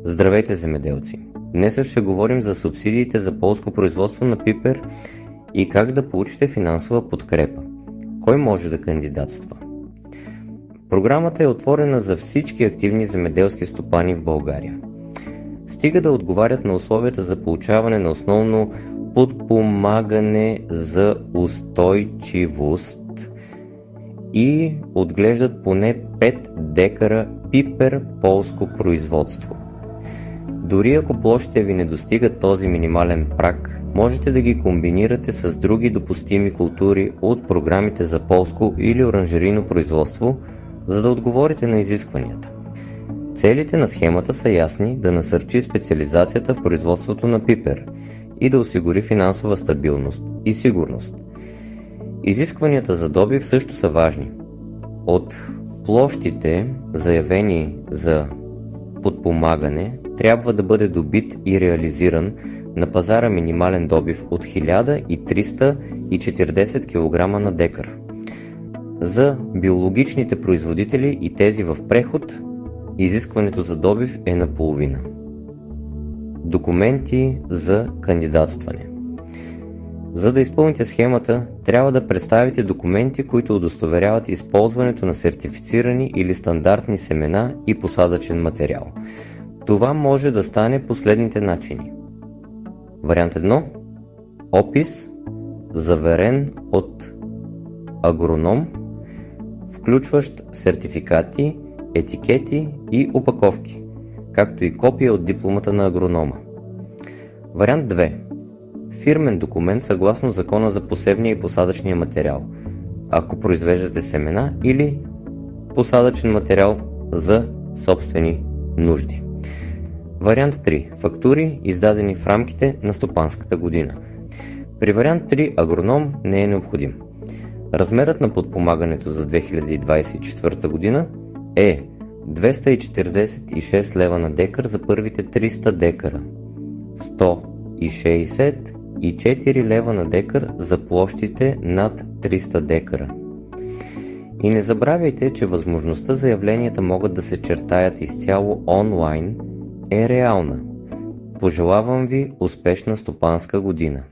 Здравейте, земеделци! Днес ще говорим за субсидиите за полско производство на пипер и как да получите финансова подкрепа. Кой може да кандидатства? Програмата е отворена за всички активни земеделски стопани в България. Стига да отговарят на условията за получаване на основно подпомагане за устойчивост и отглеждат поне 5 декара пипер полско производство. Дори ако площите ви не достигат този минимален праг, можете да ги комбинирате с други допустими култури от програмите за полско или оранжерийно производство, за да отговорите на изискванията. Целите на схемата са ясни: да насърчи специализацията в производството на пипер и да осигури финансова стабилност и сигурност. Изискванията за добив също са важни. От площите, заявени за подпомагане, трябва да бъде добит и реализиран на пазара минимален добив от 1340 кг на декар. За биологичните производители и тези в преход, изискването за добив е наполовина. Документи за кандидатстване. За да изпълните схемата, трябва да представите документи, които удостоверяват използването на сертифицирани или стандартни семена и посадъчен материал. Това може да стане по следните начини. Вариант 1. Опис, заверен от агроном, включващ сертификати, етикети и опаковки, както и копия от дипломата на агронома. Вариант 2. Фирмен документ съгласно Закона за посевния и посадъчния материал, ако произвеждате семена или посадъчен материал за собствени нужди. Вариант 3. Фактури, издадени в рамките на стопанската година. При вариант 3 агроном не е необходим. Размерът на подпомагането за 2024 година е 246 лева на декар за първите 300 декара, 164 лева на декар за площите над 300 декара. И не забравяйте, че възможността заявленията могат да се чертаят изцяло онлайн е реална. Пожелавам ви успешна стопанска година!